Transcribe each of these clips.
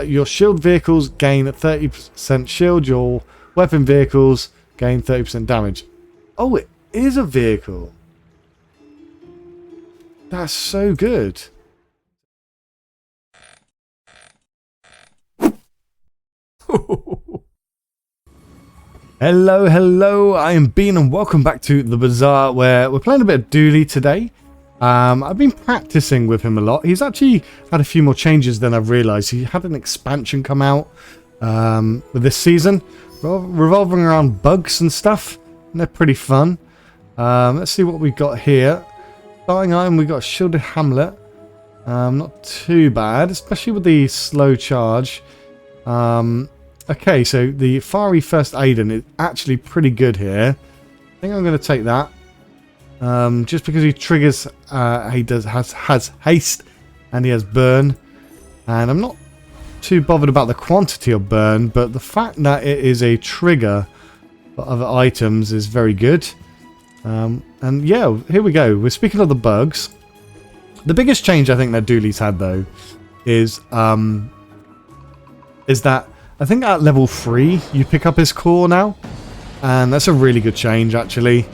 your shield vehicles gain 30% shield. Your weapon vehicles gain 30% damage. Oh, it is a vehicle. That's so good. Hello, I am Bean and welcome back to the Bazaar, where we're playing a bit of Dooley today. I've been practicing with him a lot. He's actually had a few more changes than I've realised. He had an expansion come out with this season, revolving around bugs and stuff, and they're pretty fun. Let's see what we've got here. Starting item, we've got a shielded hamlet. Not too bad, especially with the slow charge. Okay, so the fiery first Aiden is actually pretty good here. I think I'm going to take that. Just because he triggers, he has haste and he has burn. And I'm not too bothered about the quantity of burn, but the fact that it is a trigger for other items is very good. And yeah, here we go. We're speaking of the bugs. The biggest change I think that Dooley's had though is that I think at level 3 you pick up his core now, and that's a really good change actually,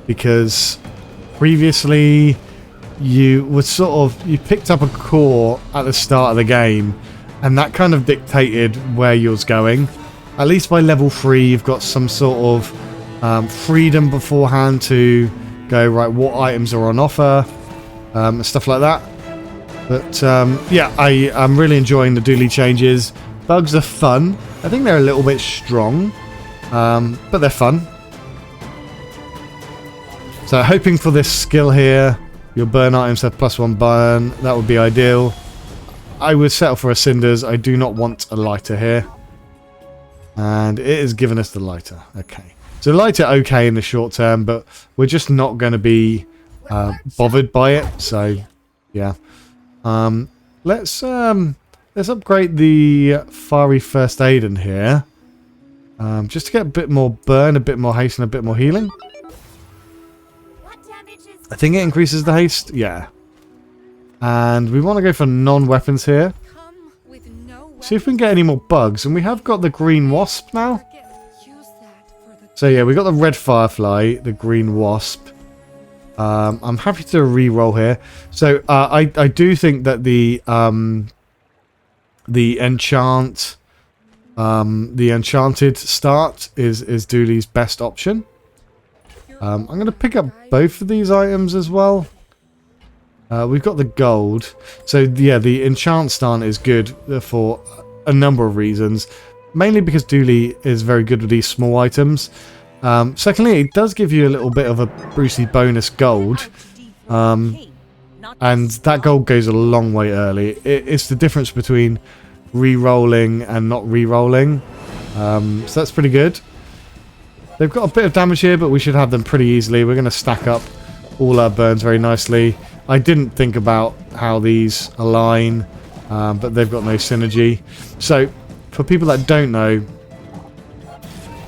because previously you picked up a core at the start of the game, and that kind of dictated where you was going. At least by level 3 you've got some sort of freedom beforehand to go, right, what items are on offer, and stuff like that. But yeah, I'm really enjoying the Dooley changes. Bugs are fun. I think they're a little bit strong, but they're fun. So hoping for this skill here. Your burn items have +1 burn. That would be ideal. I would settle for a cinders. I do not want a lighter here. And it is giving us the lighter. Okay. So lighter okay in the short term, but we're just not going to be bothered by it. So yeah. Let's upgrade the fiery first aid in here. Just to get a bit more burn, a bit more haste, and a bit more healing. I think it increases the haste. Yeah. And we want to go for non-weapons here. See if we can get any more bugs. And we have got the green wasp now. So yeah, we got the red firefly, the green wasp. I'm happy to re-roll here. So I do think that the enchanted start is Dooley's best option. I'm going to pick up both of these items as well. We've got the gold. So yeah, the enchant start is good for a number of reasons. Mainly because Dooley is very good with these small items. Secondly, it does give you a little bit of a Brucey bonus gold. And that gold goes a long way early. It's the difference between re-rolling and not re-rolling. So that's pretty good. They've got a bit of damage here, but we should have them pretty easily. We're going to stack up all our burns very nicely. I didn't think about how these align, but they've got no synergy. So, for people that don't know,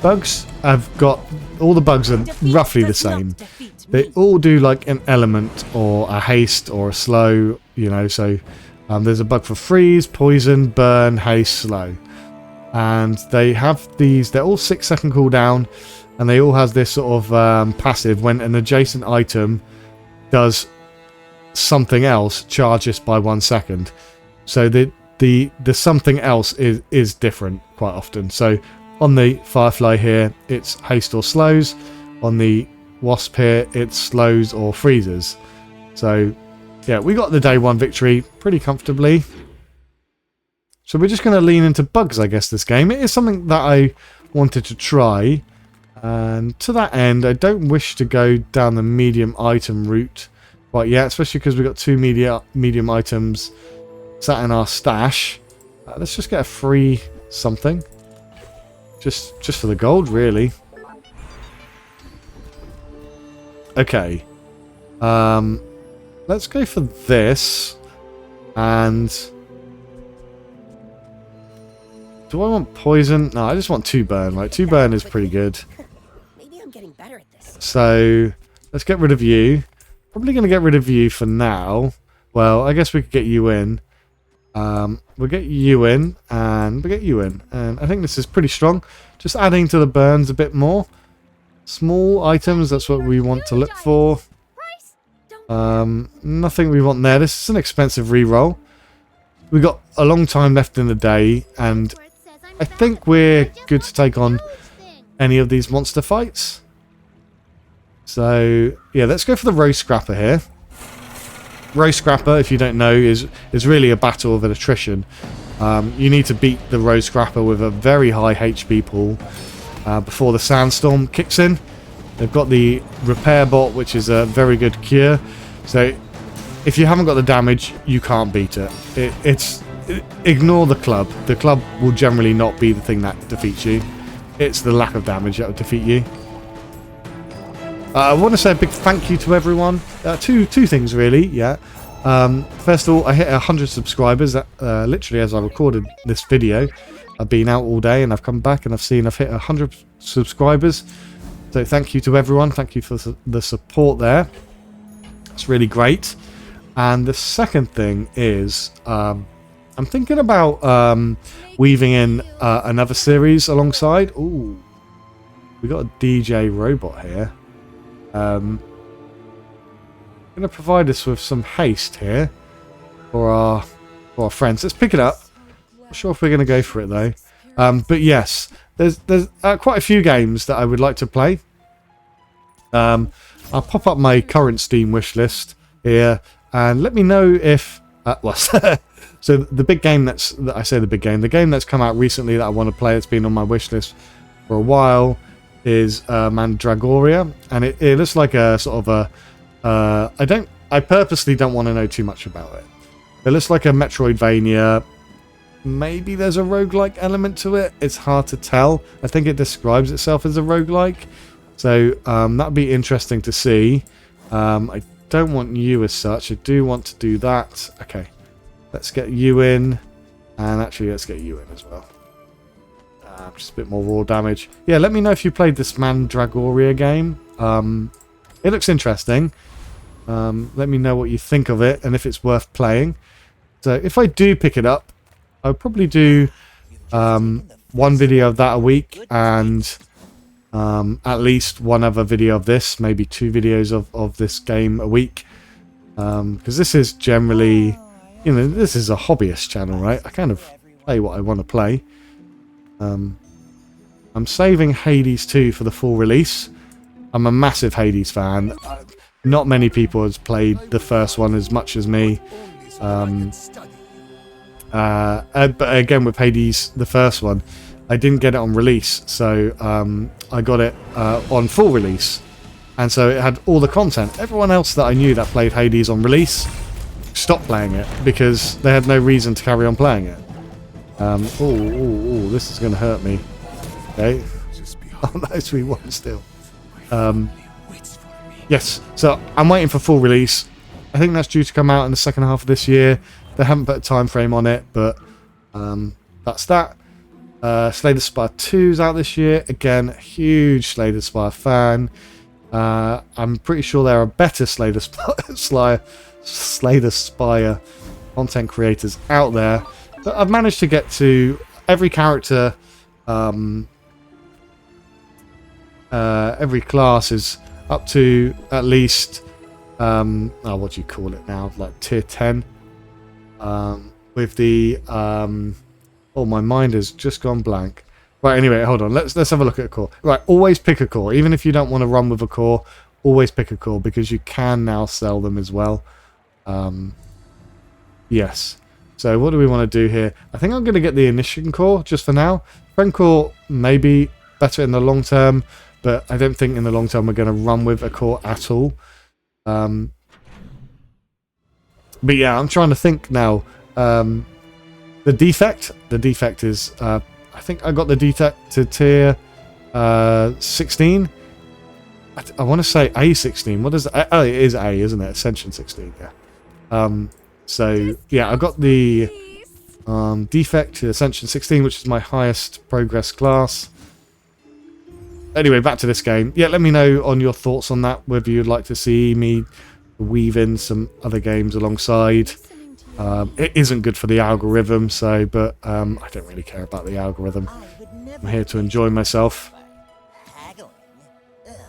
bugs have got... all the bugs are roughly the same. They all do like an element or a haste or a slow, you know, so there's a bug for freeze, poison, burn, haste, slow. And they have these, they're all 6-second cooldown, and they all have this sort of passive when an adjacent item does something else, charges by 1 second. So the something else is different quite often. So on the Firefly here, it's haste or slows. On the Wasp here, it slows or freezes. So yeah, we got the day 1 victory pretty comfortably. So we're just going to lean into bugs, I guess, this game. It is something that I wanted to try. And to that end, I don't wish to go down the medium item route quite yet, especially because we've got 2 medium items sat in our stash. Let's just get a free something. Just for the gold, really. Okay. Let's go for this. And... do I want poison? No, I just want 2 burn. Like, 2 burn is pretty good. Maybe I'm getting better at this. So, let's get rid of you. Probably going to get rid of you for now. Well, I guess we could get you in. We'll get you in, and we'll get you in. And I think this is pretty strong. Just adding to the burns a bit more. Small items, that's what we want to look for. Nothing we want there. This is an expensive reroll. We've got a long time left in the day, and I think we're good to take on any of these monster fights. So, yeah, let's go for the Row Scrapper here. Row Scrapper, if you don't know, is really a battle of an attrition. You need to beat the Row Scrapper with a very high HP pool before the Sandstorm kicks in. They've got the Repair Bot, which is a very good cure. So, if you haven't got the damage, you can't beat it. Ignore the club. The club will generally not be the thing that defeats you. It's the lack of damage that will defeat you. I want to say a big thank you to everyone. Two things really, yeah. First of all, I hit 100 subscribers literally as I recorded this video. I've been out all day and I've come back and I've hit 100 subscribers. So thank you to everyone. Thank you for the support there. It's really great. And the second thing is I'm thinking about weaving in another series alongside. Ooh, we got a DJ robot here. I'm going to provide us with some haste here for our friends. Let's pick it up. Not sure if we're going to go for it though. But yes, there's quite a few games that I would like to play. I'll pop up my current Steam wish list here and let me know if so the big game the game that's come out recently that I want to play, it's been on my wish list for a while, is Mandragoria, and it looks like a sort of a I purposely don't want to know too much about it. It looks like a Metroidvania. Maybe there's a roguelike element to it. It's hard to tell. I think it describes itself as a roguelike. So that'd be interesting to see. I don't want you as such. I do want to do that. Okay. Let's get you in. And actually, let's get you in as well. Just a bit more raw damage. Yeah, let me know if you played this Mandragoria game. It looks interesting. Let me know what you think of it and if it's worth playing. So if I do pick it up, I'll probably do one video of that a week and at least one other video of this, maybe 2 videos of this game a week. Because this is generally, this is a hobbyist channel, right? I kind of play what I want to play. I'm saving Hades 2 for the full release. I'm a massive Hades fan. Not many people have played the first one as much as me. But again, with Hades, the first one, I didn't get it on release, so I got it on full release. And so it had all the content. Everyone else that I knew that played Hades on release stopped playing it because they had no reason to carry on playing it. Oh, this is going to hurt me. Okay. Oh, nice, we won still. Yes, so I'm waiting for full release. I think that's due to come out in the second half of this year. They haven't put a time frame on it, but that's that. Slay the Spire 2's out this year. Again, huge Slay the Spire fan. I'm pretty sure there are better Slay the Spire content creators out there. But I've managed to get to every character, every class is up to at least, what do you call it now? Like tier 10. With the, oh, my mind has just gone blank. Right, anyway, hold on. Let's have a look at a core. Right, always pick a core. Even if you don't want to run with a core, always pick a core because you can now sell them as well. Yes. So what do we want to do here? I think I'm going to get the Initiation Core just for now. Friend Core may be better in the long term, but I don't think in the long term we're going to run with a core at all. But yeah, I'm trying to think now. The defect is, I think I got the defect to tier 16. I want to say A16. What is it? Oh, it is A, isn't it? Ascension 16, yeah. So, yeah, I got the defect to Ascension 16, which is my highest progress class. Anyway, back to this game. Yeah, let me know on your thoughts on that, whether you'd like to see me weave in some other games alongside. It isn't good for the algorithm, so, but I don't really care about the algorithm. I'm here to enjoy myself.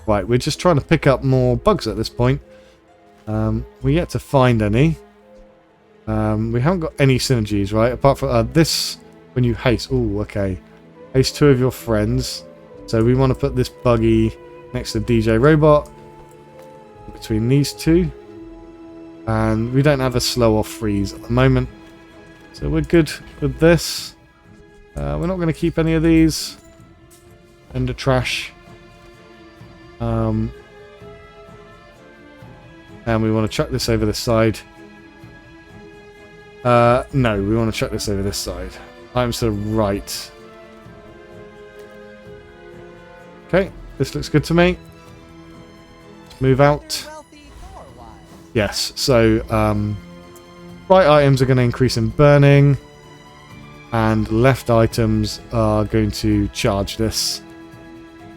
Right, we're just trying to pick up more bugs at this point. We're yet to find any. We haven't got any synergies, right? Apart from this, when you haste. Oh, okay. Haste 2 of your friends. So we want to put this buggy next to DJ Robot. Between these 2. And we don't have a slow or freeze at the moment. So we're good with this. We're not going to keep any of these. Ender trash. And we want to chuck this over this side. No, we want to chuck this over this side. Items to the right. Okay, this looks good to me. Move out. Yes, so right items are going to increase in burning, and left items are going to charge this.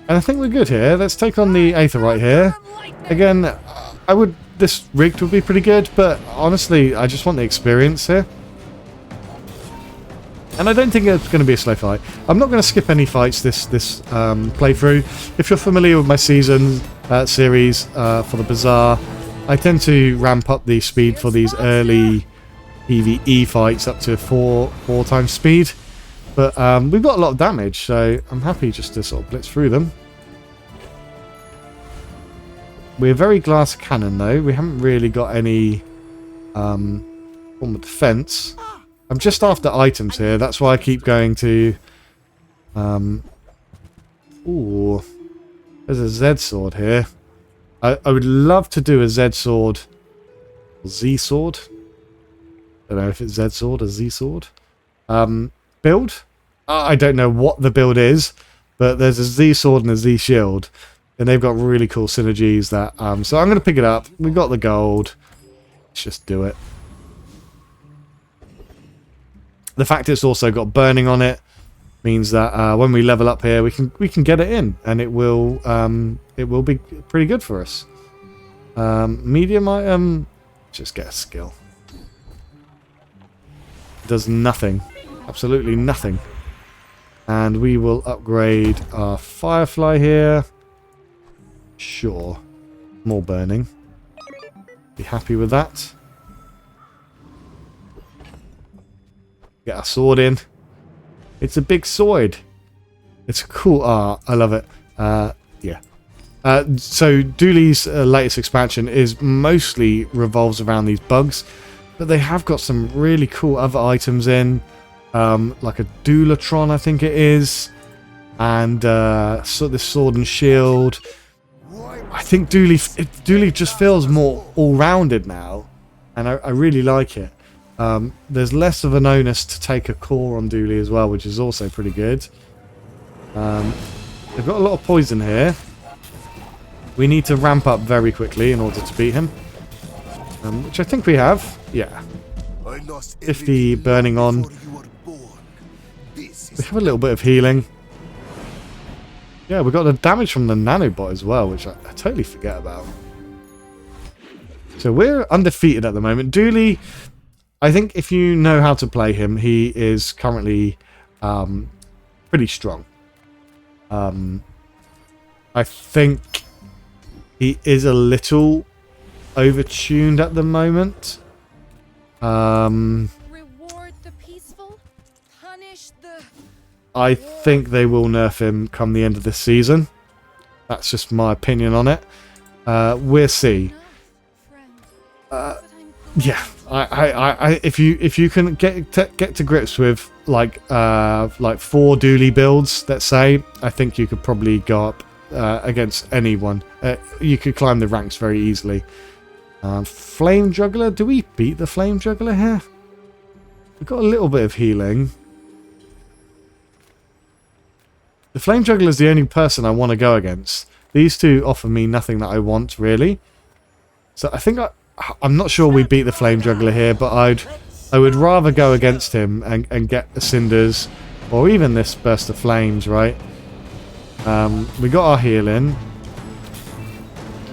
And I think we're good here. Let's take on the Aetherite here. Again, this rigged would be pretty good, but honestly, I just want the experience here. And I don't think it's going to be a slow fight. I'm not going to skip any fights this playthrough. If you're familiar with my season series for the Bazaar, I tend to ramp up the speed for these early PvE fights up to 4 times speed. But we've got a lot of damage, so I'm happy just to sort of blitz through them. We're very glass cannon though. We haven't really got any form of defense. I'm just after items here. That's why I keep going to... Ooh. There's a Z sword here. I would love to do a Z sword. Z sword. I don't know if it's Z sword or Z sword. Build. I don't know what the build is, but there's a Z sword and a Z shield, and they've got really cool synergies. That so I'm going to pick it up. We got the gold. Let's just do it. The fact it's also got burning on it means that when we level up here, we can get it in, and it will be pretty good for us. Medium item, just get a skill. Does nothing, absolutely nothing. And we will upgrade our Firefly here. Sure, more burning. Be happy with that. Get our sword in. It's a big sword. It's cool art. I love it. Yeah. So Dooley's latest expansion is mostly revolves around these bugs, but they have got some really cool other items in, like a Doulatron, I think it is, and so this sword and shield. I think Dooley just feels more all-rounded now, and I really like it. There's less of an onus to take a core on Dooley as well, which is also pretty good. They've got a lot of poison here. We need to ramp up very quickly in order to beat him. Which I think we have. Yeah. 50 burning on. We have a little bit of healing. Yeah, we got the damage from the nanobot as well, which I totally forget about. So we're undefeated at the moment. Dooley, I think if you know how to play him, he is currently pretty strong. I think he is a little overtuned at the moment. Reward the peaceful, punish the... I think they will nerf him come the end of this season. That's just my opinion on it. We'll see. Yeah, if you can get to grips with like 4 Dooley builds, let's say, I think you could probably go up against anyone. You could climb the ranks very easily. Flame Juggler, do we beat the Flame Juggler here? We've got a little bit of healing. The Flame Juggler is the only person I want to go against. These two offer me nothing that I want, really. So I think I'm not sure we beat the Flame Juggler here, but I would rather go against him and get the Cinders, or even this Burst of Flames, right? We got our healing.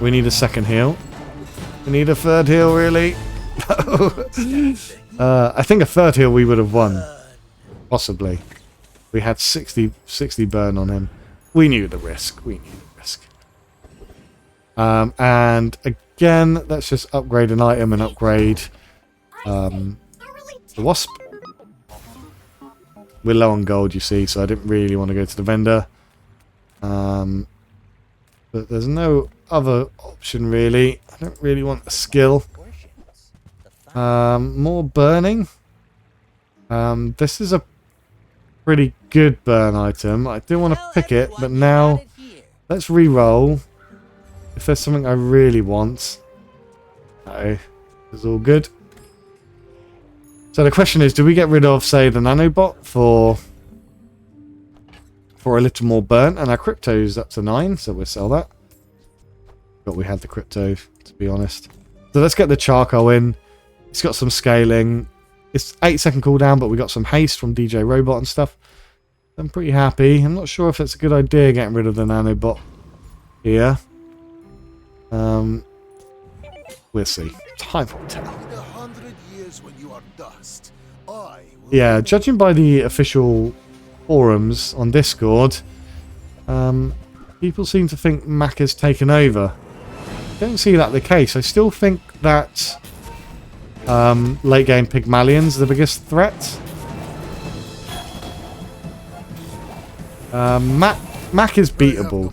We need a second heal. We need a third heal, really. I think a third heal we would have won. Possibly. We had 60 burn on him. We knew the risk. We knew the risk. And again, let's just upgrade an item and upgrade the wasp. We're low on gold, you see, so I didn't really want to go to the vendor. But there's no other option, really. I don't really want a skill. More burning. This is a pretty good burn item. I do want to pick it, but now let's re-roll. If there's something I really want. No, it's all good. So the question is, do we get rid of, say, the nanobot for a little more burn? And our crypto's up to 9, so we'll sell that. But we had the crypto, to be honest. So let's get the charcoal in. It's got some scaling. It's 8-second cooldown, but we got some haste from DJ Robot and stuff. I'm pretty happy. I'm not sure if it's a good idea getting rid of the nanobot here. We'll see. Time will tell. Yeah, judging by the official forums on Discord, people seem to think Mac has taken over. I don't see that the case. I still think that late game Pygmalion's the biggest threat. Mac is beatable.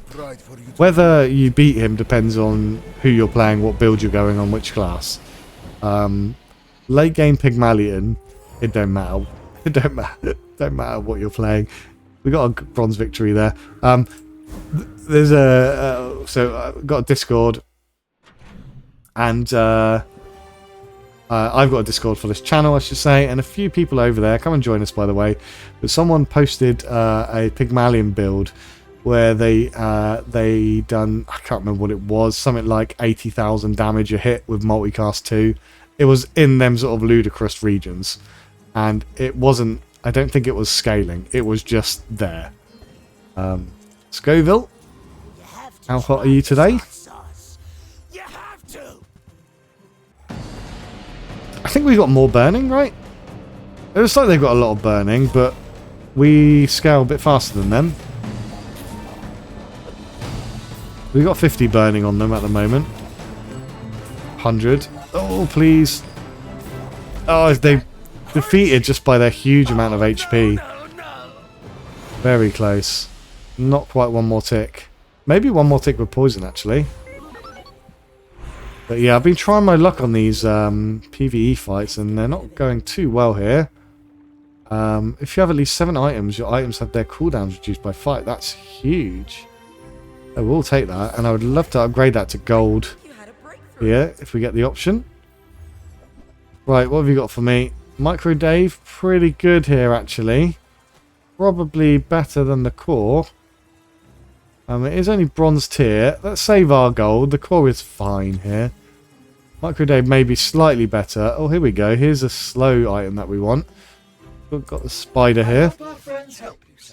Whether you beat him depends on who you're playing, what build you're going on, which class. Late game Pygmalion, it don't matter. It don't matter what you're playing. We got a bronze victory there. There's I've got a Discord, and I've got a Discord for this channel, I should say, and a few people over there. Come and join us, by the way. But someone posted a Pygmalion build where they done, I can't remember what it was, something like 80,000 damage a hit with multicast 2. It was in them sort of ludicrous regions, and it wasn't. I don't think it was scaling. It was just there. Scoville, how hot are you today? I think we got more burning, right? It looks like they've got a lot of burning, but we scale a bit faster than them. We got 50 burning on them at the moment. 100. Oh, please. Oh, they defeated just by their huge amount of HP. Very close. Not quite one more tick. Maybe one more tick with poison, actually. But yeah, I've been trying my luck on these PvE fights, and they're not going too well here. If you have at least 7 items, your items have their cooldowns reduced by 5. That's huge. I will take that, and I would love to upgrade that to gold here, if we get the option. Right, what have you got for me? Micro Dave, pretty good here, actually. Probably better than the core. It is only bronze tier. Let's save our gold. The core is fine here. Micro Dave may be slightly better. Oh, here we go. Here's a slow item that we want. We've got the spider here.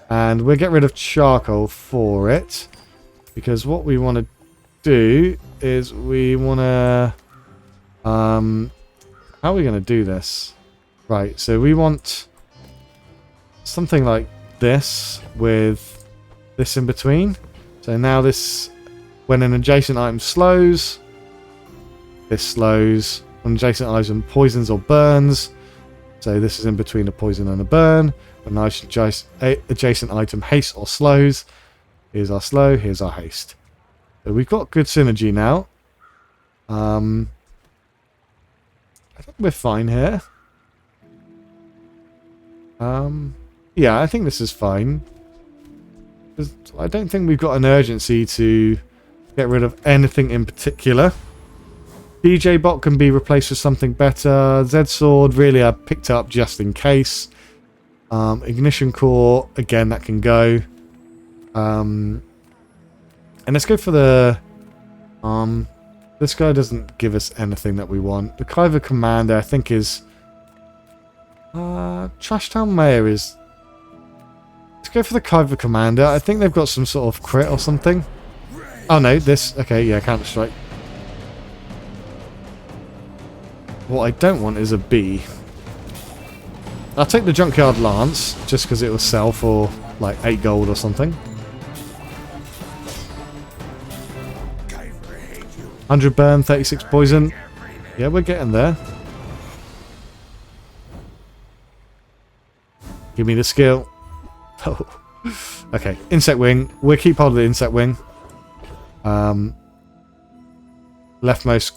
And we'll get rid of charcoal for it. Because what we want to do is we want to... how are we going to do this? Right, so we want something like this with this in between. So now this, when an adjacent item slows, this slows. When an adjacent item poisons or burns, so this is in between a poison and a burn. When an adjacent item hastes or slows, here's our slow, here's our haste. So we've got good synergy now. I think we're fine here. Yeah, I think this is fine. I don't think we've got an urgency to get rid of anything in particular. DJ Bot can be replaced with something better. Z Sword, really, I picked up just in case. Ignition Core, again, that can go. And let's go for the... this guy doesn't give us anything that we want. The Kyver Commander, I think, is... Trashtown Mayor is... Let's go for the Kyver Commander. I think they've got some sort of crit or something. Oh no, this... Okay, yeah, Counter-Strike. What I don't want is a B. I'll take the Junkyard Lance, just because it will sell for like 8 gold or something. 100 burn, 36 poison. Yeah, we're getting there. Give me the skill. Oh. Okay, Insect Wing. We'll keep hold of the Insect Wing. Leftmost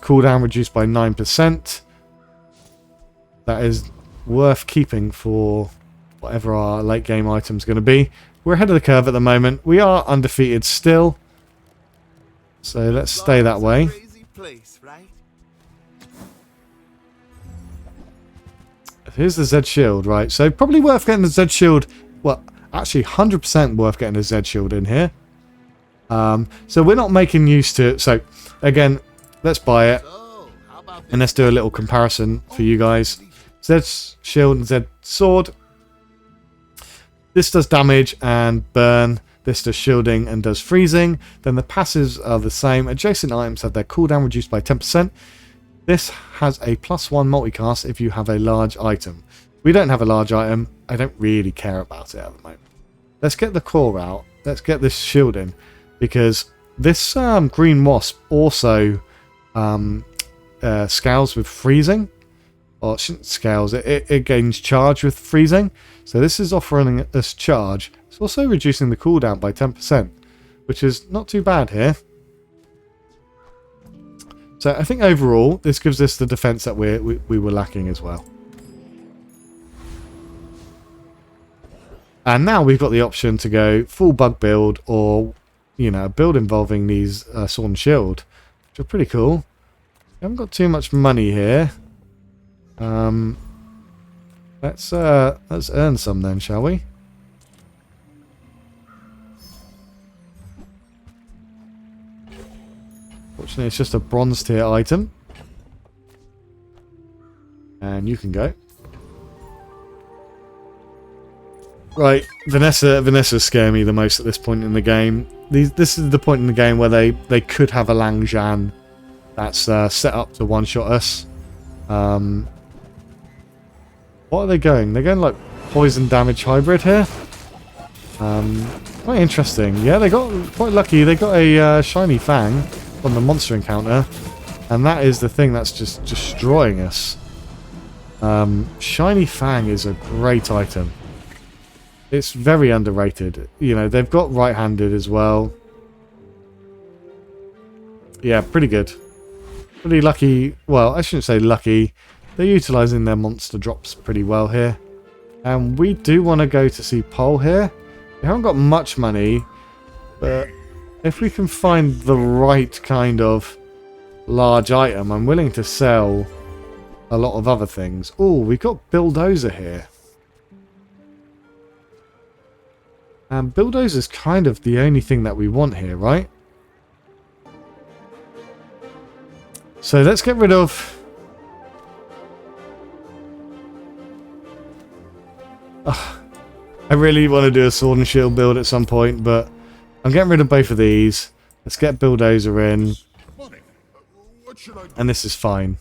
cooldown reduced by 9%. That is worth keeping for whatever our late game item's going to be. We're ahead of the curve at the moment. We are undefeated still. So let's stay that way. Here's the Z shield, right? So probably worth getting the Z shield. Well, actually 100% worth getting the Z shield in here. So we're not making use to it. So again, let's buy it. And let's do a little comparison for you guys. Z shield and Z sword. This does damage and burn. This does shielding and does freezing. Then the passives are the same. Adjacent items have their cooldown reduced by 10%. This has a +1 multicast if you have a large item. We don't have a large item. I don't really care about it at the moment. Let's get the core out. Let's get this shielding. Because this green wasp also scales with freezing. Or it shouldn't scales. It gains charge with freezing. So this is offering us charge. It's also reducing the cooldown by 10%. Which is not too bad here. So I think overall, this gives us the defense that we were lacking as well. And now we've got the option to go full bug build or, you know, build involving these sword and shield, which are pretty cool. We haven't got too much money here. Let's earn some then, shall we? Fortunately, it's just a bronze tier item. And you can go. Right, Vanessa scare me the most at this point in the game. This is the point in the game where they could have a Lang Zhan that's set up to one-shot us. What are they going? They're going like poison damage hybrid here. Quite interesting. Yeah, they got quite lucky. They got a shiny Fang from the monster encounter, and that is the thing that's just destroying us. Shiny Fang is a great item. It's very underrated. You know, they've got right-handed as well. Yeah, pretty good. Pretty lucky. Well, I shouldn't say lucky. They're utilising their monster drops pretty well here. And we do want to go to see Pole here. We haven't got much money, but if we can find the right kind of large item, I'm willing to sell a lot of other things. Oh, we've got Bulldozer here. And Bulldozer's kind of the only thing that we want here, right? So let's get rid of... I really want to do a sword and shield build at some point, but I'm getting rid of both of these. Let's get Bulldozer in. And this is fine.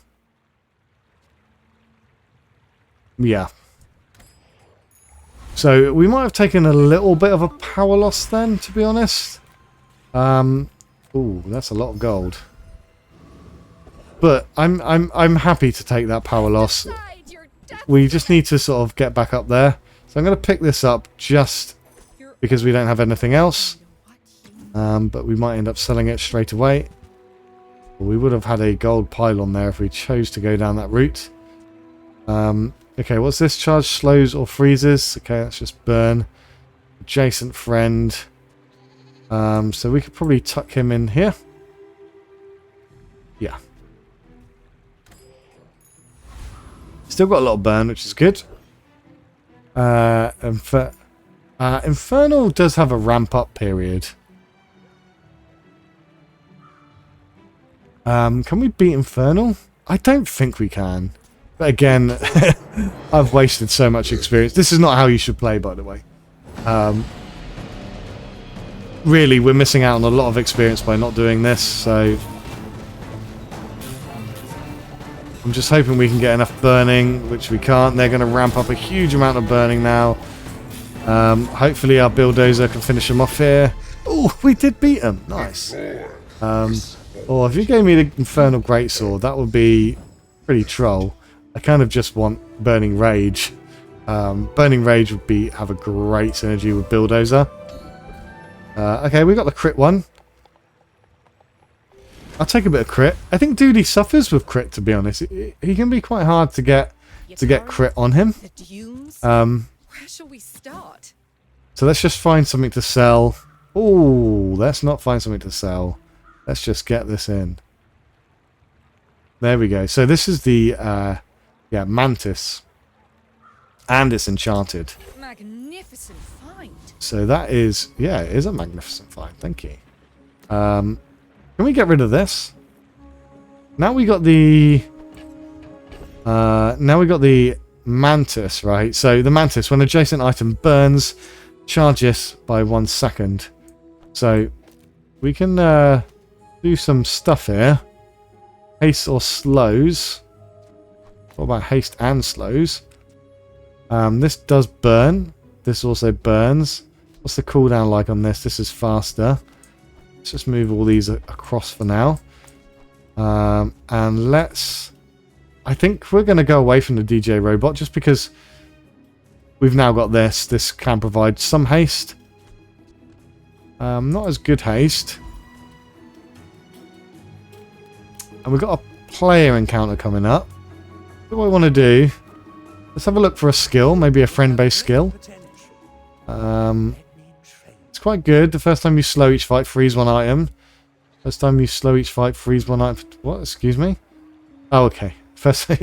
Yeah. So we might have taken a little bit of a power loss then, to be honest. Ooh, that's a lot of gold. But I'm happy to take that power loss. We just need to sort of get back up there. So I'm going to pick this up just because we don't have anything else. But we might end up selling it straight away. We would have had a gold pylon there if we chose to go down that route. Okay, what's this? Charge slows or freezes. Okay, let's just burn. Adjacent friend. So we could probably tuck him in here. Yeah. Still got a lot of burn, which is good. Infernal does have a ramp up period. Can we beat Infernal? I don't think we can. But again, I've wasted so much experience. This is not how you should play, by the way. Really, we're missing out on a lot of experience by not doing this, so... I'm just hoping we can get enough burning, which we can't. They're going to ramp up a huge amount of burning now. Hopefully our bulldozer can finish them off here. Oh, we did beat them. Nice. Oh, if you gave me the Infernal Greatsword, that would be pretty troll. I kind of just want Burning Rage. Burning Rage would have a great synergy with bulldozer. Okay, we got the crit one. I'll take a bit of crit. I think Dooley suffers with crit, to be honest. He can be quite hard to get crit on him. Where shall we start? So let's just find something to sell. Oh, let's not find something to sell. Let's just get this in. There we go. So this is the Mantis. And it's enchanted. Magnificent find. So that is, yeah, it is a magnificent find. Thank you. Can we get rid of this? Now we got the Mantis, right? So the Mantis, when adjacent item burns, charges by 1 second. So we can do some stuff here. Haste or slows. What about haste and slows? This does burn. This also burns. What's the cooldown like on this? This is faster. Let's just move all these across for now. And let's... I think we're going to go away from the DJ robot just because we've now got this. This can provide some haste. Not as good haste. And we've got a player encounter coming up. What do I want to do? Let's have a look for a skill. Maybe a friend-based skill. It's quite good. The first time you slow each fight, freeze one item. First time you slow each fight, freeze one item. What? Excuse me? Oh, okay. First... haste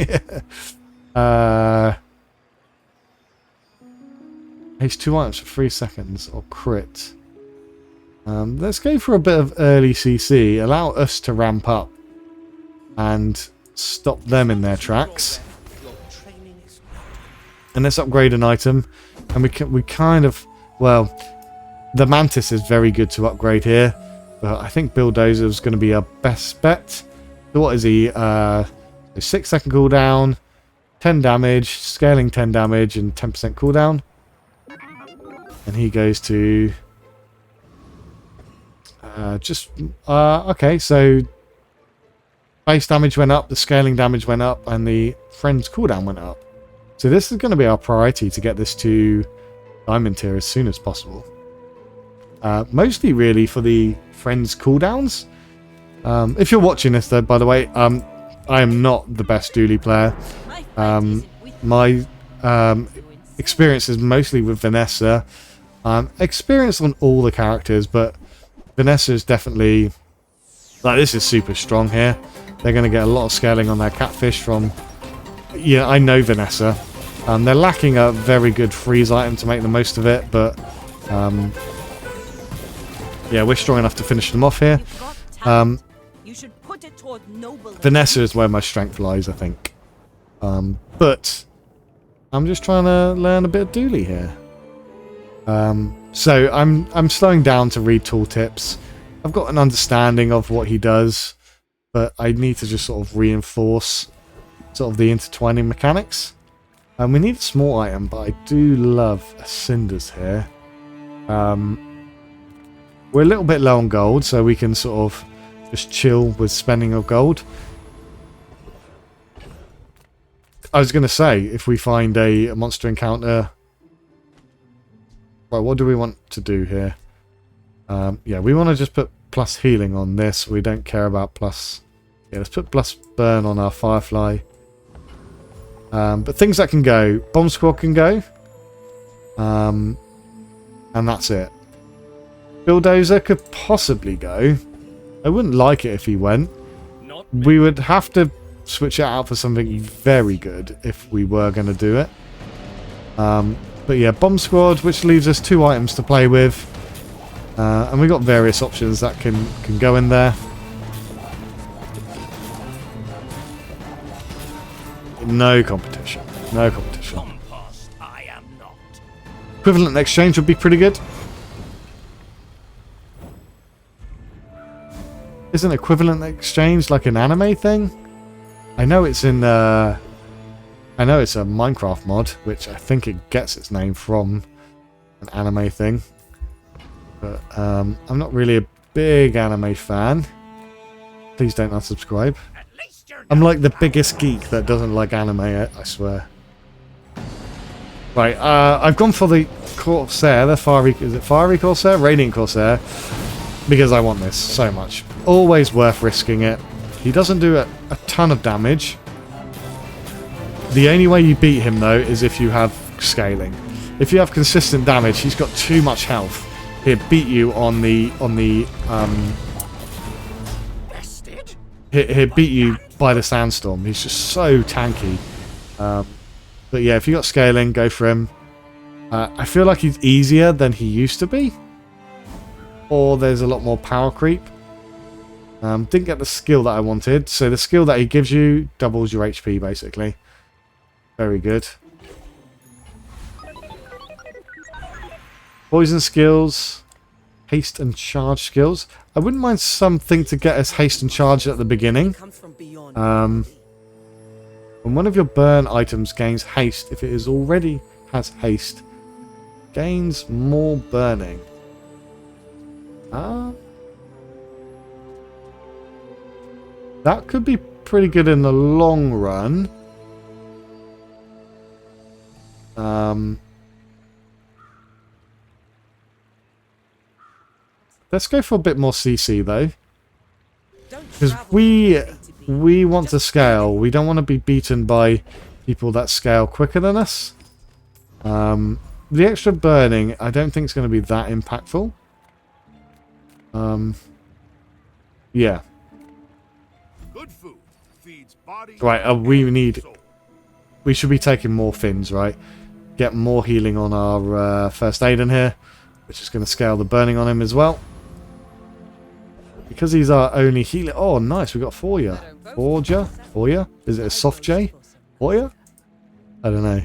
2 items for 3 seconds. Or crit. Let's go for a bit of early CC. Allow us to ramp up. And stop them in their tracks. And let's upgrade an item. And we kind of... Well... The Mantis is very good to upgrade here, but I think Bulldozer is going to be our best bet. So what is he? 6 second cooldown, 10 damage, scaling 10 damage, and 10% cooldown. And he goes to... okay, so... Base damage went up, the scaling damage went up, and the friend's cooldown went up. So this is going to be our priority to get this to Diamond tier as soon as possible. Mostly really for the friends cooldowns. If you're watching this though, by the way, I am not the best Dooley player. My experience is mostly with Vanessa. Experience on all the characters, but Vanessa is definitely... Like, this is super strong here. They're going to get a lot of scaling on their catfish from... Yeah, I know Vanessa. They're lacking a very good freeze item to make the most of it, but... yeah, we're strong enough to finish them off here. Vanessa is where my strength lies, I think. But I'm just trying to learn a bit of Dooley here. So I'm slowing down to read tooltips. I've got an understanding of what he does, but I need to just sort of reinforce sort of the intertwining mechanics. We need a small item, but I do love cinders here. We're a little bit low on gold, so we can sort of just chill with spending of gold. I was going to say, if we find a monster encounter... Right, what do we want to do here? Yeah, we want to just put plus healing on this. We don't care about plus... Yeah, let's put plus burn on our Firefly. But things that can go. Bomb Squad can go. And that's it. Bulldozer could possibly go. I wouldn't like it if he went. We would have to switch it out for something very good if we were going to do it. But yeah, Bomb Squad, which leaves us 2 items to play with. And we've got various options that can go in there. No competition. No competition. Equivalent exchange would be pretty good. Isn't equivalent exchange like an anime thing? I know it's in I know it's a Minecraft mod, which I think it gets its name from an anime thing. But I'm not really a big anime fan. Please don't unsubscribe. I'm like the biggest geek that doesn't like anime, I swear. Right, I've gone for the Corsair, the Fiery, is it Fiery Corsair? Radiant Corsair, because I want this so much. Always worth risking it. He doesn't do a ton of damage. The only way you beat him, though, is if you have scaling. If you have consistent damage, he's got too much health. He'll beat you on the he'll beat you by the sandstorm. He's just so tanky. But yeah, if you got scaling, go for him. I feel like he's easier than he used to be. Or there's a lot more power creep. Didn't get the skill that I wanted. So the skill that he gives you doubles your HP, basically. Very good. Poison skills. Haste and charge skills. I wouldn't mind something to get us haste and charge at the beginning. When one of your burn items gains haste, if it is already has haste, gains more burning. That could be pretty good in the long run. Let's go for a bit more CC though, because we want to scale. We don't want to be beaten by people that scale quicker than us. The extra burning, I don't think it's going to be that impactful. Yeah. Good food feeds body. Right, we should be taking more fins, right? Get more healing on our first aid in here, which is going to scale the burning on him as well. Because he's our only healer. Oh, nice. We got Forya. Forya? Is it a soft J? Forya? I don't know.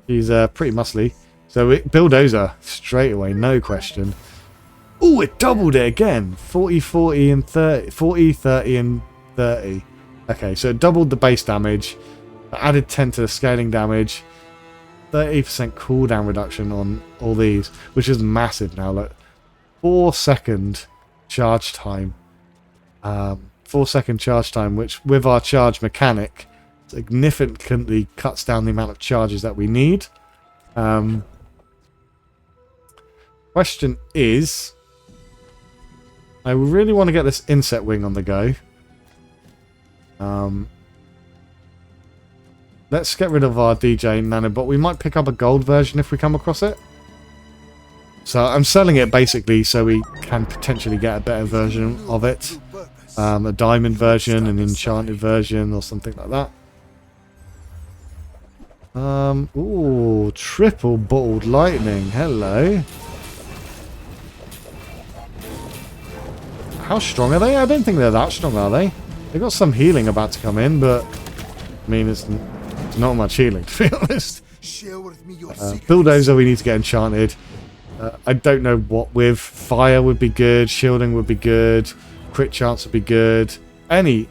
He's pretty muscly. So Bulldozer straight away, no question. Oh, it doubled it again. 40, 40, and 30. 40, 30, and 30. Okay, so it doubled the base damage. Added 10 to the scaling damage. 30% cooldown reduction on all these, which is massive now. Look, 4-second charge time. 4-second charge time, which with our charge mechanic significantly cuts down the amount of charges that we need. Question is, I really want to get this insect wing on the go. Let's get rid of our DJ nanobot. We might pick up a gold version if we come across it. So I'm selling it basically so we can potentially get a better version of it. A diamond version, an enchanted version, or something like that. Ooh, triple bottled lightning. Hello. How strong are they? I don't think they're that strong, are they? They've got some healing about to come in, but I mean, it's not much healing, to be honest. Bulldozer, we need to get enchanted. I don't know what with. Fire would be good. Shielding would be good. Crit chance would be good. I'm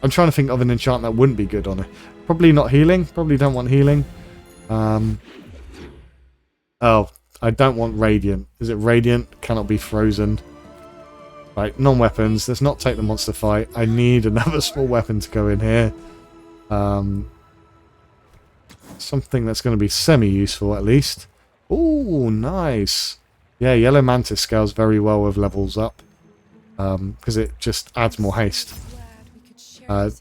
trying to think of an enchant that wouldn't be good on it. Probably not healing. Probably don't want healing. Oh, I don't want radiant. Is it radiant? Cannot be frozen. Right, non-weapons. Let's not take the monster fight. I need another small weapon to go in here. Something that's going to be semi-useful at least. Ooh, nice. Yeah, Yellow Mantis scales very well with levels up. Because it just adds more haste.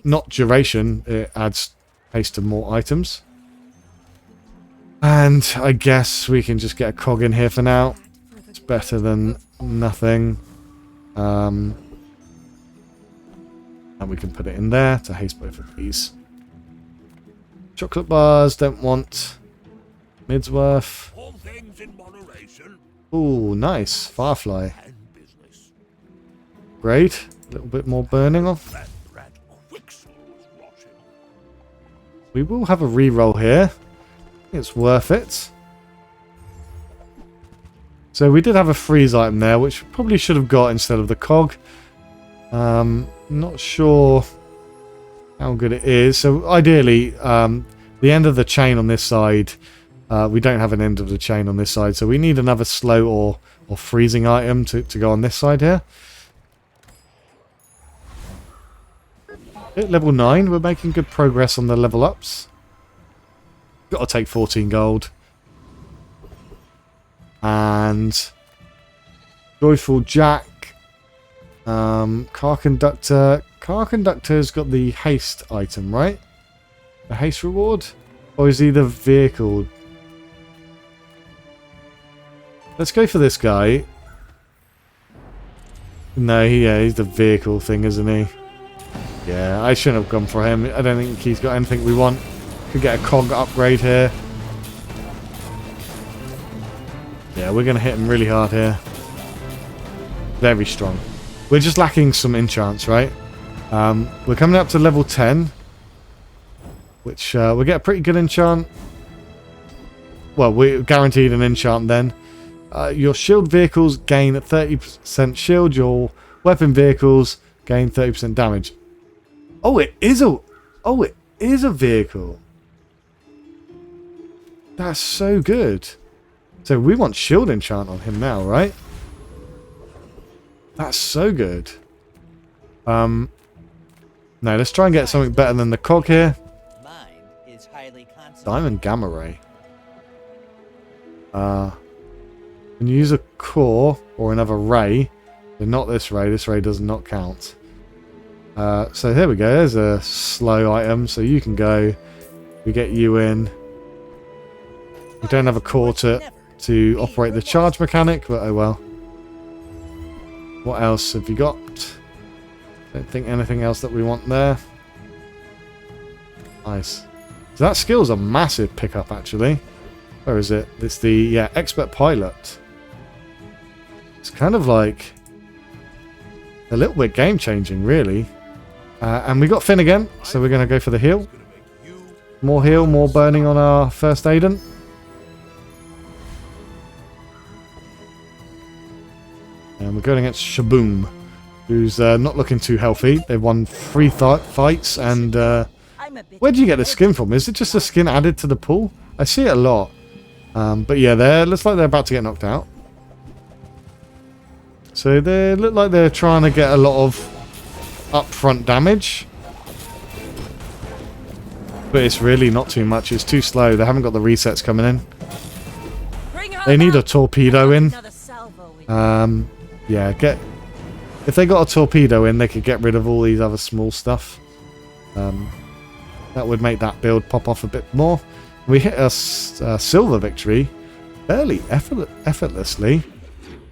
Not duration, it adds haste to more items. And I guess we can just get a cog in here for now. It's better than nothing. And we can put it in there to haste both of these. Chocolate bars, don't want. Midsworth. All things in moderation. Ooh, nice. Firefly. Great. A little bit more burning off. We will have a reroll here. It's worth it. So we did have a freeze item there, which we probably should have got instead of the cog. Not sure how good it is. So ideally, the end of the chain on this side, we don't have an end of the chain on this side, so we need another slow or freezing item to go on this side here. At level 9, we're making good progress on the level ups. Got to take 14 gold. And Joyful Jack. Car Conductor. Car Conductor's got the haste item, right? The haste reward? Or is he the vehicle? Let's go for this guy. No, he's the vehicle thing, isn't he? Yeah, I shouldn't have gone for him. I don't think he's got anything we want. Could get a cog upgrade here. Yeah, we're going to hit him really hard here. Very strong. We're just lacking some enchants, right? We're coming up to level 10. Which, we'll get a pretty good enchant. Well, we're guaranteed an enchant then. Your shield vehicles gain 30% shield. Your weapon vehicles gain 30% damage. Oh, it is a vehicle. That's so good. So we want shield enchant on him now, right? That's so good. No, let's try and get something better than the cog here. Diamond Gamma Ray. When you use a core or another ray, but not this ray. This ray does not count. So here we go. There's a slow item, so you can go. We get you in. We don't have a core to operate the charge mechanic, but oh well. What else have you got? Don't think anything else that we want there. Nice. So that skill's a massive pickup, actually. Where is it? It's the expert pilot. It's kind of like a little bit game changing, really. And we got Finn again, so we're going to go for the heal. More heal, more burning on our first Aiden. And we're going against Shaboom, who's not looking too healthy. They've won 3 fights, and where did you get the skin from? Is it just a skin added to the pool? I see it a lot. But yeah, looks like they're about to get knocked out. So they look like they're trying to get a lot of upfront damage. But it's really not too much. It's too slow. They haven't got the resets coming in. They need a torpedo in. Yeah, if they got a torpedo in, they could get rid of all these other small stuff. That would make that build pop off a bit more. We hit a silver victory fairly effortlessly.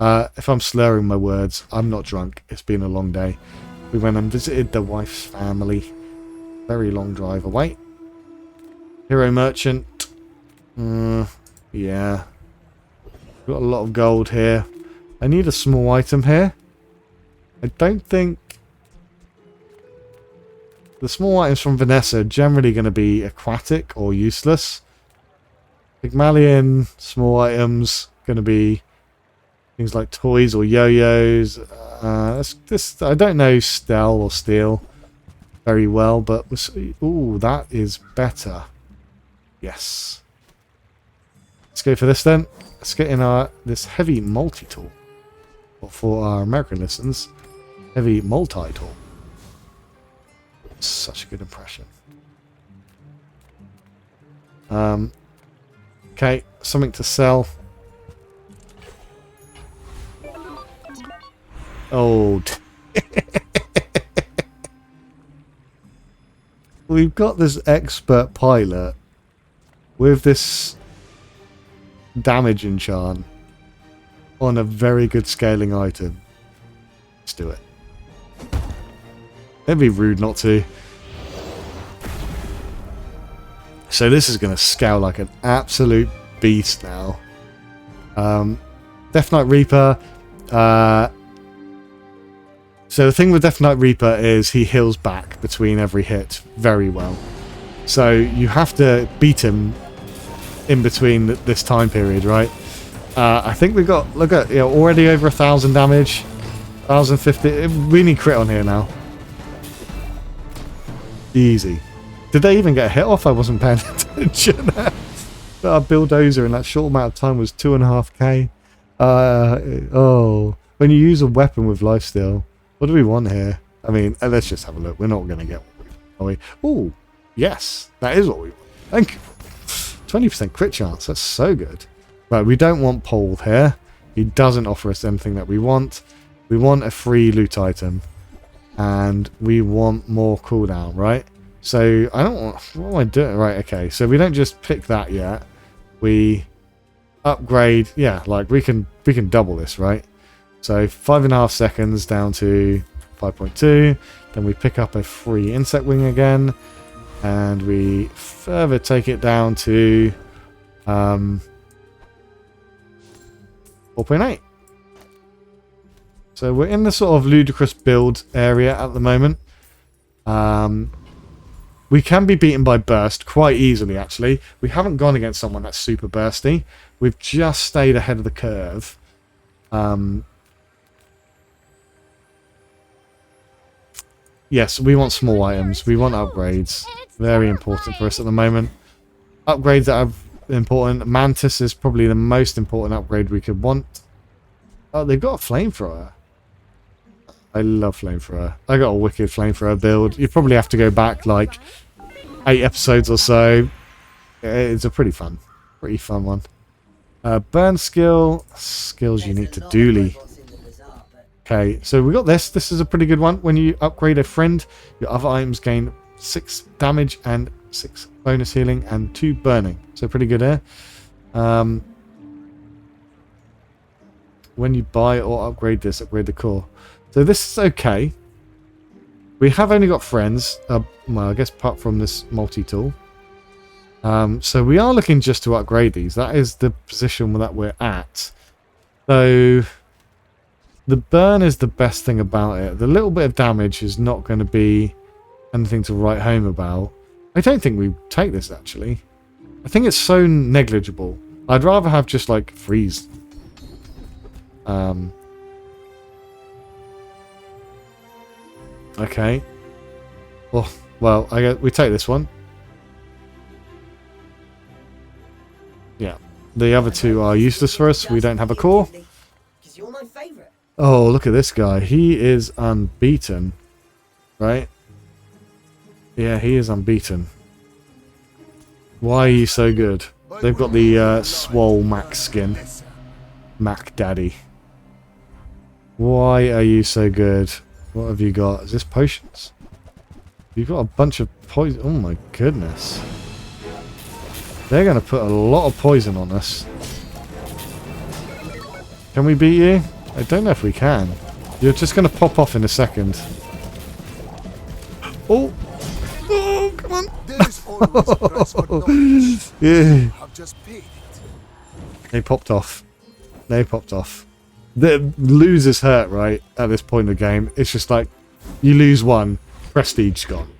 If I'm slurring my words, I'm not drunk. It's been a long day. We went and visited the wife's family. Very long drive away. Hero Merchant. Yeah. Got a lot of gold here. I need a small item here. I don't think... The small items from Vanessa are generally going to be aquatic or useless. Pygmalion, small items, going to be things like toys or yo-yos. I don't know Stell or Steel very well, but... Ooh, that is better. Yes. Let's go for this then. Let's get in this heavy multi-tool. Or for our American listens, heavy multi-tool. Such a good impression. Okay, something to sell. Oh. We've got this expert pilot with this damage enchant on a very good scaling item. Let's do it. It'd be rude not to. So this is going to scale like an absolute beast now. Death Knight Reaper. So the thing with Death Knight Reaper is he heals back between every hit very well. So you have to beat him in between this time period, right? I think we've got, look at, already over 1,000 damage. 1,050. We need crit on here now. Easy. Did they even get a hit off? I wasn't paying attention. Our bulldozer in that short amount of time was 2.5k. Oh, when you use a weapon with lifesteal, what do we want here? I mean, let's just have a look. We're not going to get what we want. Oh, yes, that is what we want. Thank you. 20% crit chance. That's so good. Right, we don't want Paul here. He doesn't offer us anything that we want. We want a free loot item. And we want more cooldown, right? So, I don't want... What am I doing? Right, okay. So, we don't just pick that yet. We upgrade... Yeah, like, we can double this, right? So, 5.5 seconds down to 5.2. Then we pick up a free insect wing again. And we further take it down to 4.8. So we're in the sort of ludicrous build area at the moment. We can be beaten by burst quite easily, actually. We haven't gone against someone that's super bursty. We've just stayed ahead of the curve. Yes, we want small items. We want upgrades. Very important for us at the moment. Upgrades that are important. Mantis is probably the most important upgrade we could want. Oh, they've got a flamethrower. I love flamethrower. I got a wicked flamethrower build. You probably have to go back like 8 episodes or so. It's a pretty fun one. Burn skill. Skills unique to Dooley. Okay, so we got this. This is a pretty good one. When you upgrade a friend, your other items gain 6 damage and 6 bonus healing and 2 burning. So pretty good here. When you buy or upgrade this, upgrade the core. So this is okay. We have only got friends. Well, I guess apart from this multi-tool. So we are looking just to upgrade these. That is the position that we're at. So the burn is the best thing about it. The little bit of damage is not going to be anything to write home about. I don't think we take this, actually. I think it's so negligible. I'd rather have just, like, freeze. Okay. Well, I guess we take this one. Yeah. The other two are useless for us. We don't have a core. Oh, look at this guy. He is unbeaten. Right? Yeah, he is unbeaten. Why are you so good? They've got the Swole Max skin. Mac Daddy. Why are you so good? What have you got? Is this potions? You've got a bunch of poison. Oh my goodness. They're going to put a lot of poison on us. Can we beat you? I don't know if we can. You're just going to pop off in a second. Oh! Oh, come on! Yeah. They popped off. They popped off. The losers hurt, right, at this point of the game. It's just like, you lose one, prestige gone.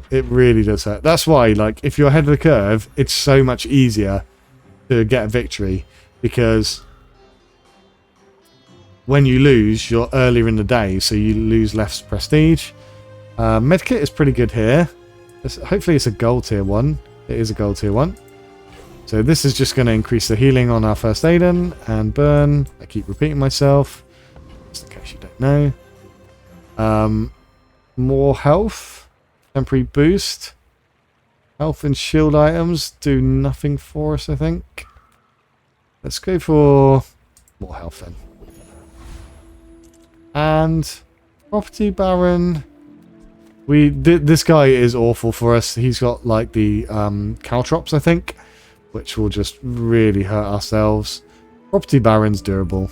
It really does hurt. That's why, like, if you're ahead of the curve, it's so much easier to get a victory. Because when you lose, you're earlier in the day, so you lose less prestige. Medkit is pretty good here. Hopefully it's a gold tier 1. It is a gold tier 1. So this is just going to increase the healing on our first aid and burn. I keep repeating myself, just in case you don't know. More health. Temporary boost. Health and shield items do nothing for us, I think. Let's go for more health then. And Property Baron. This guy is awful for us. He's got like the caltrops, I think, which will just really hurt ourselves. Property Baron's durable.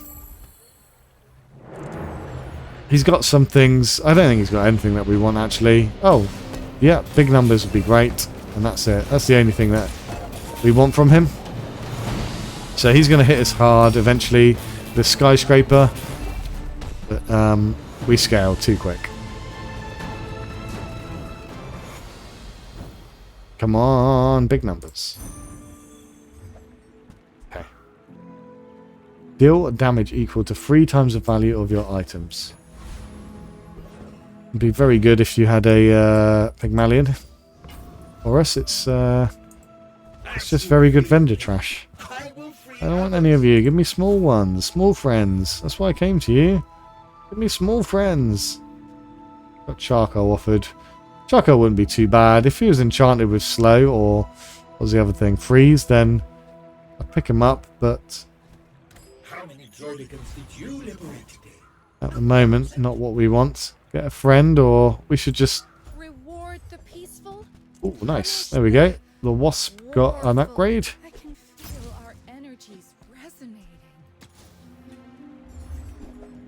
He's got some things. I don't think he's got anything that we want, actually. Oh, yeah, big numbers would be great. And that's it. That's the only thing that we want from him. So he's going to hit us hard eventually. The skyscraper. But we scaled too quick. Come on, big numbers. Okay. Deal damage equal to 3 times the value of your items. It'd be very good if you had a Pygmalion. For us, it's just very good vendor trash. I don't want any of you. Give me small ones, small friends. That's why I came to you. Give me small friends. Got charcoal offered. Charcoal wouldn't be too bad. If he was enchanted with slow or what was the other thing? Freeze, then I'd pick him up, but How many droidicons did you liberate today? at the moment, not what we want. Get a friend, or we should just... Reward the peaceful. Oh, nice. There we go. The wasp got an upgrade. I can feel our energies resonating.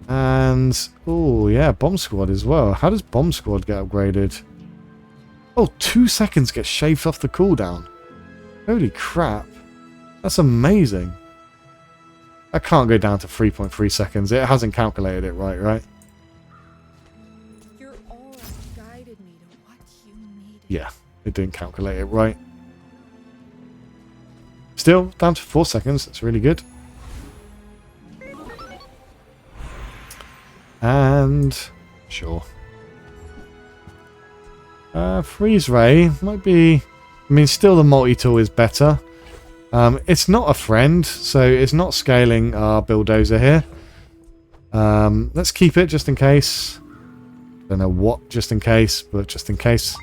And, oh yeah, Bomb Squad as well. How does Bomb Squad get upgraded? Oh, 2 seconds gets shaved off the cooldown. Holy crap. That's amazing. I can't go down to 3.3 seconds. It hasn't calculated it right? Your aura guided me to what you needed. Yeah, it didn't calculate it right. Still, down to 4 seconds. That's really good. And... sure. Freeze Ray might be... I mean, still the multi-tool is better. It's not a friend, so it's not scaling our bulldozer here. Let's keep it just in case. Don't know what just in case, but just in case.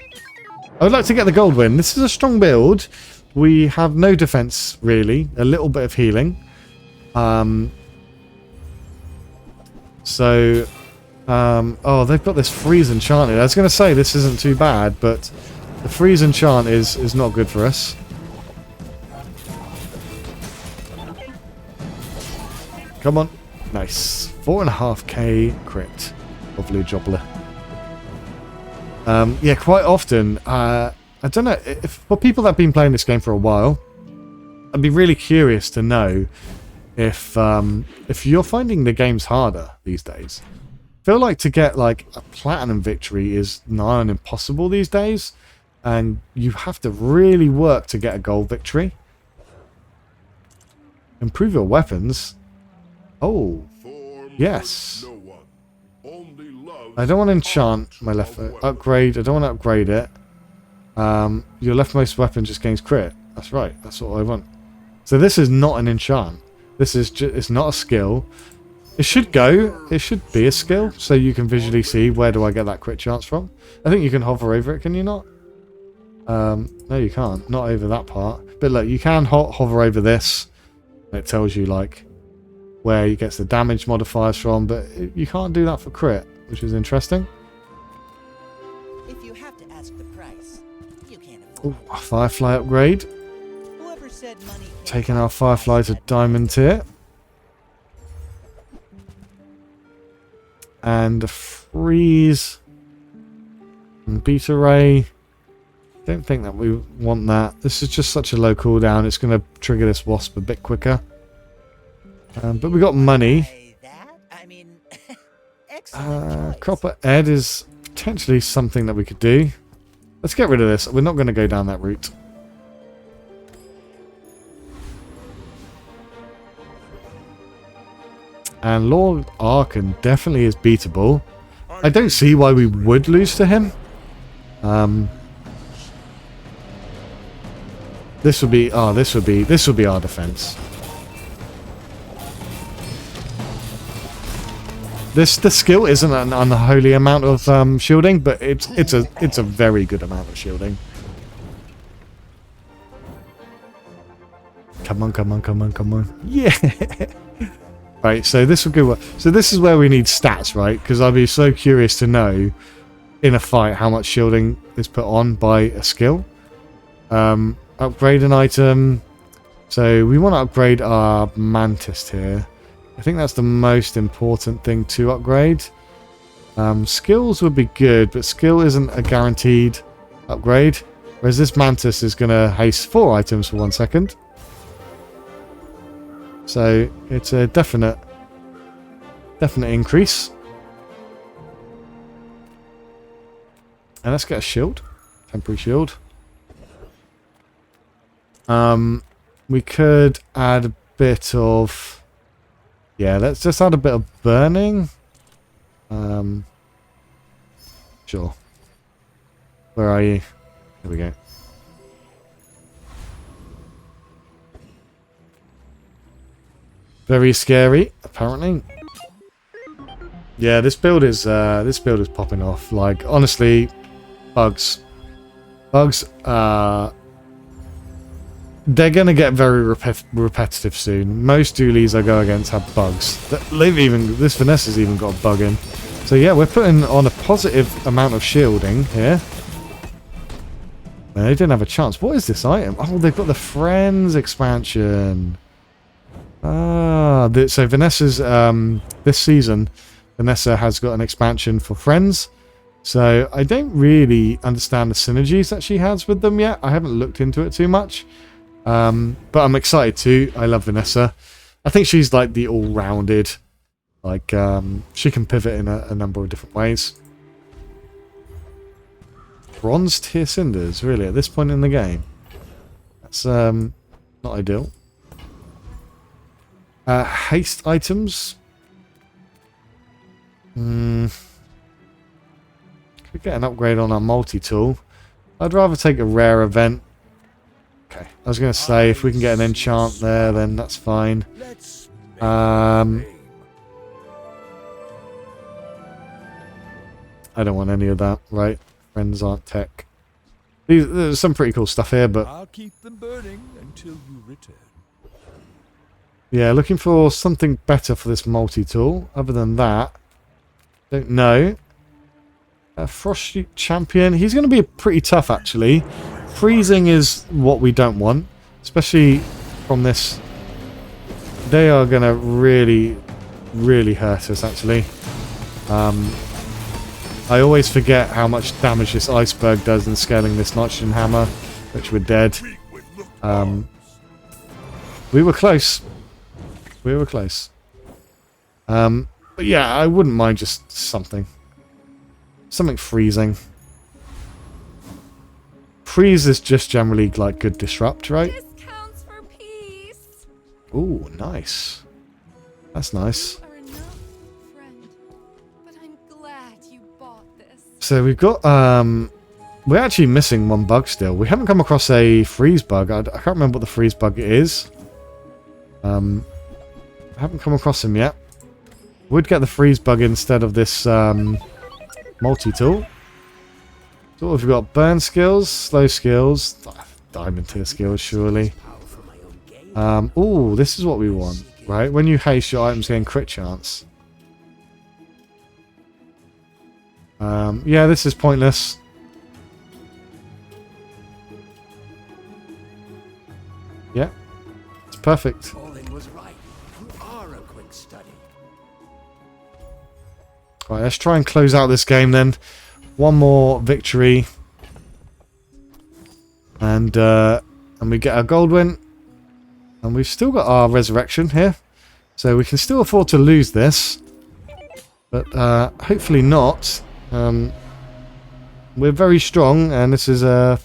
I would like to get the gold win. This is a strong build. We have no defense, really. A little bit of healing. Oh, they've got this freeze enchanted. I was going to say this isn't too bad, but the freeze enchant is not good for us. Come on. Nice. 4.5k crit. Lovely jobbler. Yeah, quite often, I don't know, if for people that have been playing this game for a while, I'd be really curious to know if you're finding the games harder these days. I feel like to get like a platinum victory is nigh on impossible these days, and you have to really work to get a gold victory. Improve your weapons. Oh, yes. I don't want to enchant my left upgrade. I don't want to upgrade it. Your leftmost weapon just gains crit. That's right. That's what I want. So this is not an enchant. This is it's not a skill. It should go. It should be a skill, so you can visually see where do I get that crit chance from. I think you can hover over it. Can you not? No, you can't. Not over that part. But look, you can hover over this. It tells you like where he gets the damage modifiers from, but you can't do that for crit, which is interesting. If you have to ask the price, you can't afford Ooh, a Firefly upgrade. it. Whoever said money can't Taking buy our Firefly to diamond tier. And a freeze. And beta ray. Don't think that we want that. This is just such a low cooldown. It's going to trigger this wasp a bit quicker. But we got money. buy that. I mean, excellent choice. Copper Ed is potentially something that we could do. Let's get rid of this. We're not going to go down that route. And Lord Arkan definitely is beatable. I don't see why we would lose to him. This would be our defense. The skill isn't an unholy amount of shielding, but it's a very good amount of shielding. Come on, come on, come on, come on. Yeah. Right, so this will go. So this is where we need stats, right? Because I'd be so curious to know in a fight how much shielding is put on by a skill. Upgrade an item. So we want to upgrade our Mantis here. I think that's the most important thing to upgrade. Skills would be good, but skill isn't a guaranteed upgrade. Whereas this Mantis is going to haste 4 items for 1 second. So it's a definite increase. And let's get a shield. Temporary shield. We could add a bit of... Yeah, let's just add a bit of burning. Sure. Where are you? Here we go. Very scary, apparently. Yeah, this build is popping off. Like, honestly, bugs, they're gonna get very repetitive soon. Most dualies I go against have bugs. This Vanessa's even got a bug in. So yeah, we're putting on a positive amount of shielding here. And they didn't have a chance. What is this item? Oh, they've got the Friends expansion. Ah, so Vanessa's this season, Vanessa has got an expansion for Friends. So I don't really understand the synergies that she has with them yet. I haven't looked into it too much. But I'm excited too. I love Vanessa. I think she's like the all-rounded. Like, she can pivot in a number of different ways. Bronze tier cinders, really, at this point in the game. That's not ideal. Haste items. Could get an upgrade on our multi-tool. I'd rather take a rare event. Okay, I was going to say, if we can get an enchant there, then that's fine. I don't want any of that, right? Friends aren't tech. There's some pretty cool stuff here, but... I'll keep them burning until you return. Yeah, looking for something better for this multi-tool. Other than that, don't know. Frosty Champion. He's going to be pretty tough, actually. Freezing is what we don't want. Especially from this. They are going to really, really hurt us, actually. I always forget how much damage this iceberg does in scaling this nitrogen hammer, which we're dead. We were close. We were close. But yeah, I wouldn't mind just something freezing. Freeze is just generally like good disrupt, right? Discounts for peace. Ooh, nice. That's nice. Are enough, friend. But I'm glad you bought this. So we've got we're actually missing one bug still. We haven't come across a freeze bug. I can't remember what the freeze bug is. I haven't come across him yet. Would get the freeze bug instead of this multi-tool. So what have we got? Burn skills, slow skills, diamond tier skills, surely. Ooh, this is what we want, right? When you haste, your items gain crit chance. Yeah, this is pointless. Yeah, it's perfect. Colin was right. You are a quick study. Right, let's try and close out this game then. One more victory. And we get our gold win. And we've still got our resurrection here. So we can still afford to lose this. But hopefully not. We're very strong, and this is a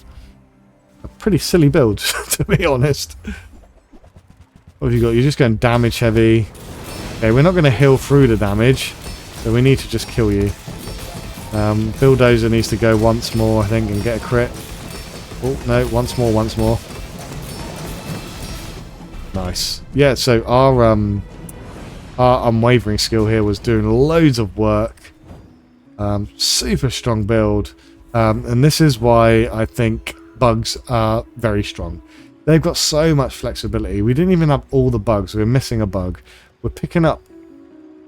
pretty silly build, to be honest. What have you got? You're just going damage heavy. Okay, we're not going to heal through the damage. So we need to just kill you. Bulldozer needs to go once more, I think, and get a crit. Oh, no, once more. Nice. Yeah, so our unwavering skill here was doing loads of work. Super strong build. And this is why I think bugs are very strong. They've got so much flexibility. We didn't even have all the bugs. We're missing a bug. We're picking up.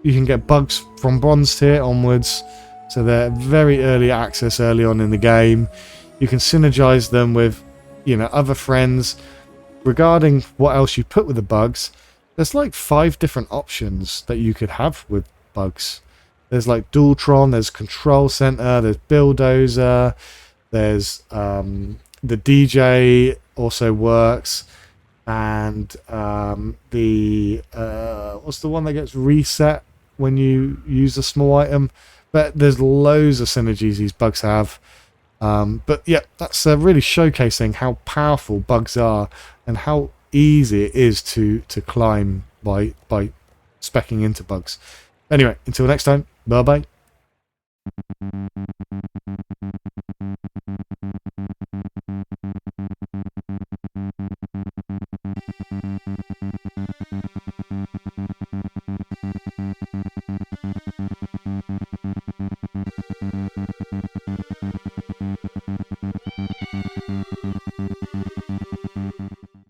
You can get bugs from bronze tier onwards. So they're very early access early on in the game. You can synergize them with, other friends. Regarding what else you put with the bugs, there's like 5 different options that you could have with bugs. There's like Dualtron, there's Control Center, there's Bulldozer, there's the DJ also works, and the what's the one that gets reset when you use a small item? But there's loads of synergies these bugs have. But yeah, that's really showcasing how powerful bugs are and how easy it is to climb by speccing into bugs. Anyway, until next time, bye bye.